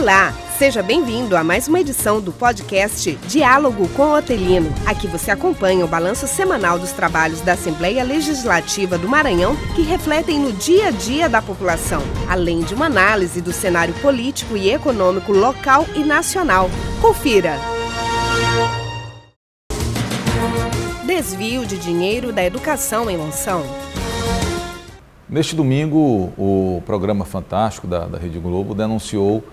Olá, seja bem-vindo a mais uma edição do podcast Diálogo com o Otelino. Aqui você acompanha o balanço semanal dos trabalhos da Assembleia Legislativa do Maranhão que refletem no dia a dia da população, além de uma análise do cenário político e econômico local e nacional. Confira! Desvio de dinheiro da educação em Monção. Neste domingo, o programa Fantástico da Rede Globo denunciou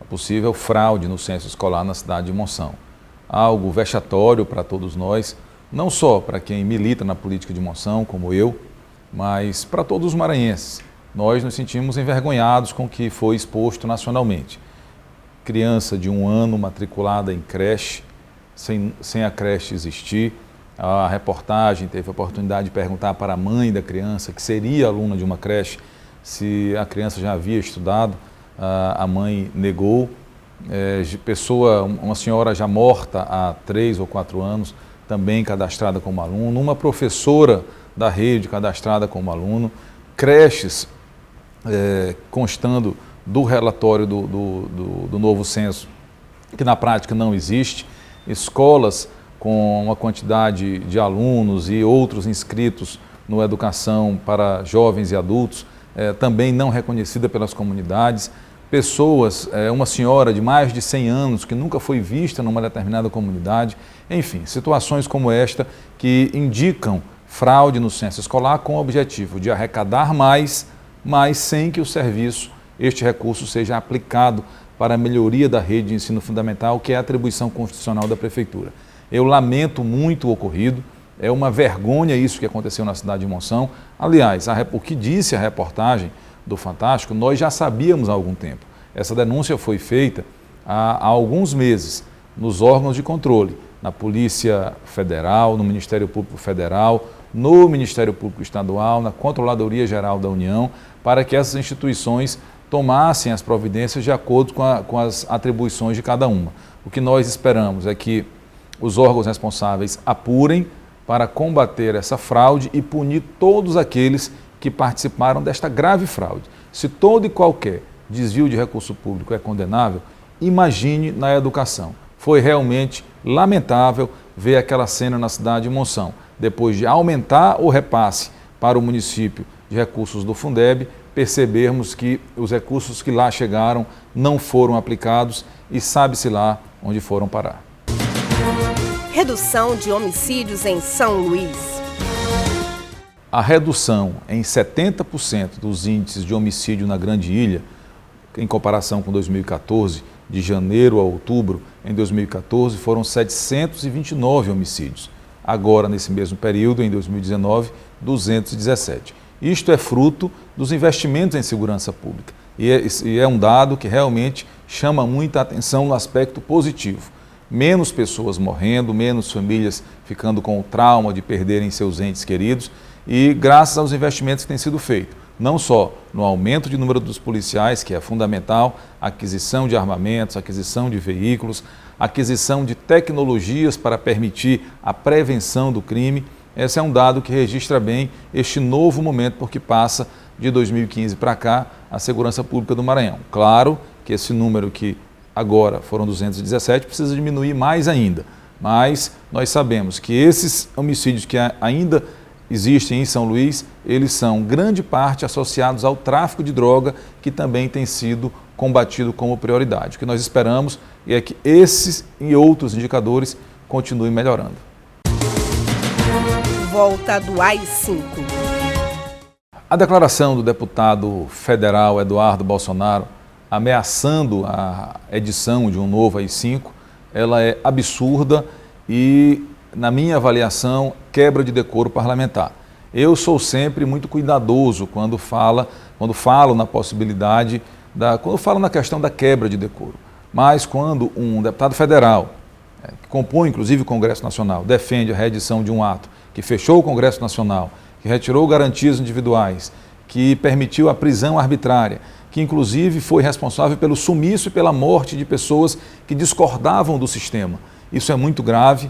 a possível fraude no censo escolar na cidade de Monção. Algo vexatório para todos nós, não só para quem milita na política de Monção, como eu, mas para todos os maranhenses. Nós nos sentimos envergonhados com o que foi exposto nacionalmente. Criança de 1 ano matriculada em creche, sem a creche existir. A reportagem teve a oportunidade de perguntar para a mãe da criança, que seria aluna de uma creche, se a criança já havia estudado. A mãe negou. Uma senhora já morta há 3 ou 4 anos, também cadastrada como aluno. Uma professora da rede cadastrada como aluno. Creches constando do relatório do novo censo, que na prática não existe. Escolas com uma quantidade de alunos e outros inscritos no Educação para Jovens e Adultos, também não reconhecida pelas comunidades. Pessoas, uma senhora de mais de 100 anos que nunca foi vista numa determinada comunidade. Enfim, situações como esta que indicam fraude no censo escolar com o objetivo de arrecadar mais, mas sem que o serviço, este recurso, seja aplicado para a melhoria da rede de ensino fundamental, que é a atribuição constitucional da Prefeitura. Eu lamento muito o ocorrido, é uma vergonha isso que aconteceu na cidade de Monção. Aliás, o que disse a reportagem do Fantástico, nós já sabíamos há algum tempo. Essa denúncia foi feita há alguns meses nos órgãos de controle, na Polícia Federal, no Ministério Público Federal, no Ministério Público Estadual, na Controladoria Geral da União, para que essas instituições tomassem as providências de acordo com as atribuições de cada uma. O que nós esperamos é que os órgãos responsáveis apurem para combater essa fraude e punir todos aqueles que participaram desta grave fraude. Se todo e qualquer desvio de recurso público é condenável, imagine na educação. Foi realmente lamentável ver aquela cena na cidade de Monção. Depois de aumentar o repasse para o município de recursos do Fundeb, percebermos que os recursos que lá chegaram não foram aplicados e sabe-se lá onde foram parar. Redução de homicídios em São Luís. A redução em 70% dos índices de homicídio na Grande Ilha, em comparação com 2014, de janeiro a outubro, em 2014 foram 729 homicídios. Agora, nesse mesmo período, em 2019, 217. Isto é fruto dos investimentos em segurança pública e é um dado que realmente chama muita atenção no aspecto positivo. Menos pessoas morrendo, menos famílias ficando com o trauma de perderem seus entes queridos e graças aos investimentos que têm sido feitos, não só no aumento de número dos policiais, que é fundamental, aquisição de armamentos, aquisição de veículos, aquisição de tecnologias para permitir a prevenção do crime. Esse é um dado que registra bem este novo momento, porque passa de 2015 para cá a segurança pública do Maranhão. Claro que esse número que agora foram 217, precisa diminuir mais ainda, mas nós sabemos que esses homicídios que ainda existem em São Luís, eles são grande parte associados ao tráfico de droga, que também tem sido combatido como prioridade. O que nós esperamos é que esses e outros indicadores continuem melhorando. Volta do AI-5. A declaração do deputado federal Eduardo Bolsonaro ameaçando a edição de um novo AI-5, ela é absurda e, na minha avaliação, quebra de decoro parlamentar. Eu sou sempre muito cuidadoso quando falo na possibilidade, quando falo na questão da quebra de decoro. Mas quando um deputado federal, que compõe inclusive o Congresso Nacional, defende a reedição de um ato que fechou o Congresso Nacional, que retirou garantias individuais, que permitiu a prisão arbitrária, que inclusive foi responsável pelo sumiço e pela morte de pessoas que discordavam do sistema. Isso é muito grave.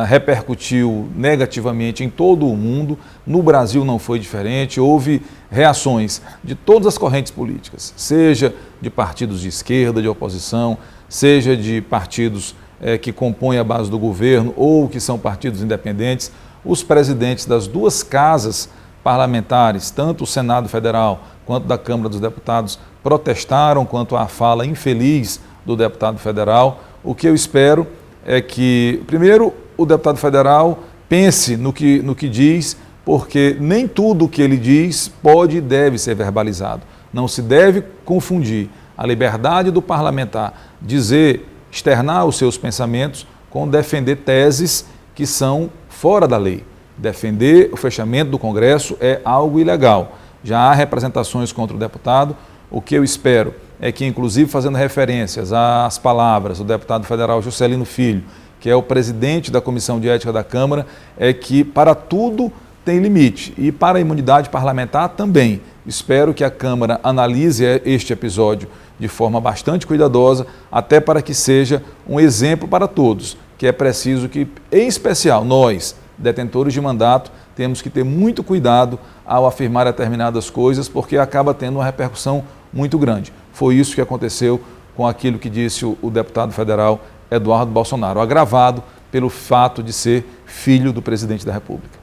repercutiu negativamente em todo o mundo. No Brasil não foi diferente, houve reações de todas as correntes políticas, seja de partidos de esquerda, de oposição, seja de partidos que compõem a base do governo ou que são partidos independentes. Os presidentes das duas casas parlamentares, tanto o Senado Federal quanto da Câmara dos Deputados, protestaram quanto à fala infeliz do deputado federal. O que eu espero é que, primeiro, o deputado federal pense no que diz, porque nem tudo o que ele diz pode e deve ser verbalizado. Não se deve confundir a liberdade do parlamentar dizer, externar os seus pensamentos com defender teses que são fora da lei. Defender o fechamento do Congresso é algo ilegal. Já há representações contra o deputado. O que eu espero é que, inclusive fazendo referências às palavras do deputado federal Juscelino Filho, que é o presidente da Comissão de Ética da Câmara, é que para tudo tem limite e para a imunidade parlamentar também. Espero que a Câmara analise este episódio de forma bastante cuidadosa, até para que seja um exemplo para todos, que é preciso que, em especial nós, detentores de mandato, temos que ter muito cuidado ao afirmar determinadas coisas, porque acaba tendo uma repercussão muito grande. Foi isso que aconteceu com aquilo que disse o deputado federal Eduardo Bolsonaro, agravado pelo fato de ser filho do presidente da República.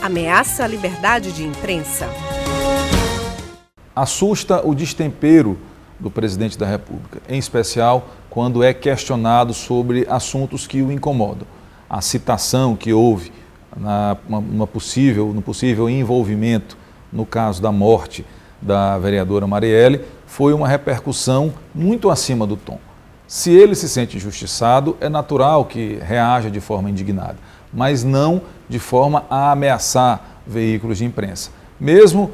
Ameaça à liberdade de imprensa. Assusta o destempero do presidente da República, em especial quando é questionado sobre assuntos que o incomodam. A citação que houve no possível envolvimento no caso da morte da vereadora Marielle foi uma repercussão muito acima do tom. Se ele se sente injustiçado, é natural que reaja de forma indignada, mas não de forma a ameaçar veículos de imprensa. Mesmo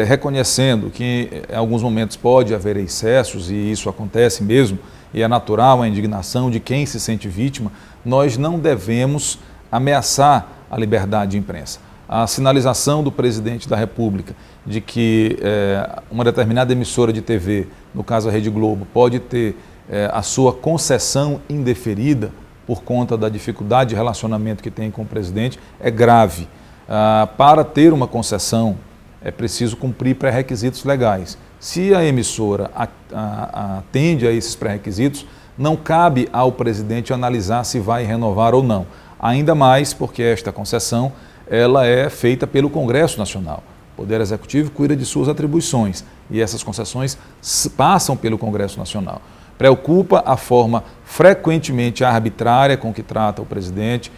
reconhecendo que em alguns momentos pode haver excessos, e isso acontece mesmo, e é natural a indignação de quem se sente vítima, nós não devemos ameaçar a liberdade de imprensa. A sinalização do presidente da República de que uma determinada emissora de TV, no caso a Rede Globo, pode ter a sua concessão indeferida por conta da dificuldade de relacionamento que tem com o presidente, é grave. Para ter uma concessão, é preciso cumprir pré-requisitos legais. Se a emissora atende a esses pré-requisitos, não cabe ao presidente analisar se vai renovar ou não. Ainda mais porque esta concessão ela é feita pelo Congresso Nacional. O Poder Executivo cuida de suas atribuições e essas concessões passam pelo Congresso Nacional. Preocupa a forma frequentemente arbitrária com que trata o presidente,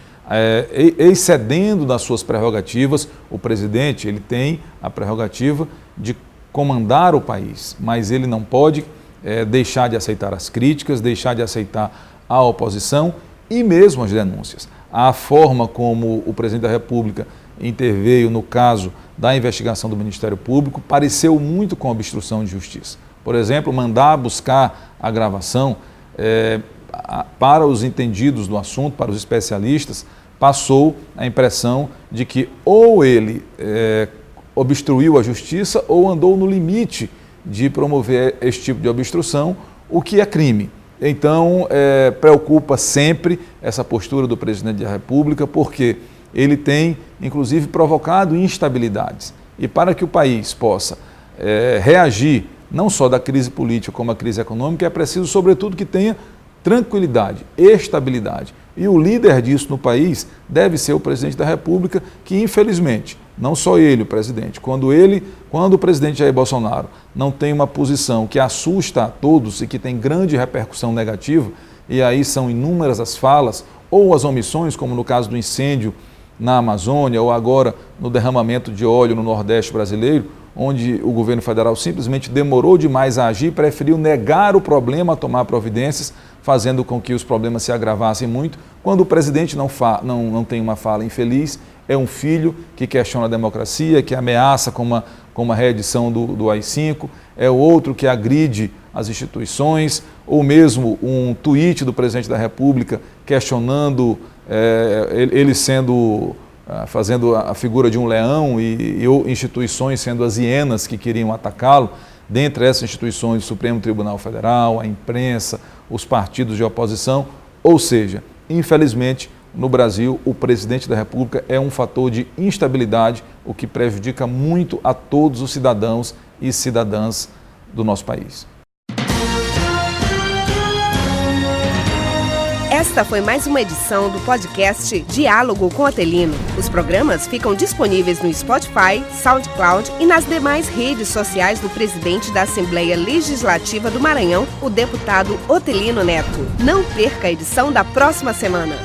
excedendo das suas prerrogativas. O presidente ele tem a prerrogativa de comandar o país, mas ele não pode deixar de aceitar as críticas, deixar de aceitar a oposição e mesmo as denúncias. A forma como o presidente da República interveio no caso da investigação do Ministério Público pareceu muito com obstrução de justiça. Por exemplo, mandar buscar a gravação para os entendidos do assunto, para os especialistas, passou a impressão de que ou ele obstruiu a justiça ou andou no limite de promover esse tipo de obstrução, o que é crime. Então, preocupa sempre essa postura do presidente da República, porque ele tem, inclusive, provocado instabilidades. E para que o país possa reagir, não só da crise política como a crise econômica, é preciso, sobretudo, que tenha tranquilidade, estabilidade. E o líder disso no país deve ser o presidente da República, que, infelizmente, não só ele, o presidente, quando o presidente Jair Bolsonaro não tem uma posição que assusta a todos e que tem grande repercussão negativa, e aí são inúmeras as falas ou as omissões, como no caso do incêndio na Amazônia ou agora no derramamento de óleo no Nordeste brasileiro, onde o governo federal simplesmente demorou demais a agir, preferiu negar o problema a tomar providências, fazendo com que os problemas se agravassem muito. Quando o presidente não tem uma fala infeliz, é um filho que questiona a democracia, que ameaça com uma reedição do AI-5, é o outro que agride as instituições, ou mesmo um tweet do presidente da República questionando ele fazendo a figura de um leão e instituições sendo as hienas que queriam atacá-lo. Dentre essas instituições, o Supremo Tribunal Federal, a imprensa, os partidos de oposição. Ou seja, Infelizmente, no Brasil, o presidente da República é um fator de instabilidade, o que prejudica muito a todos os cidadãos e cidadãs do nosso país. Esta foi mais uma edição do podcast Diálogo com Otelino. Os programas ficam disponíveis no Spotify, SoundCloud e nas demais redes sociais do presidente da Assembleia Legislativa do Maranhão, o deputado Otelino Neto. Não perca a edição da próxima semana.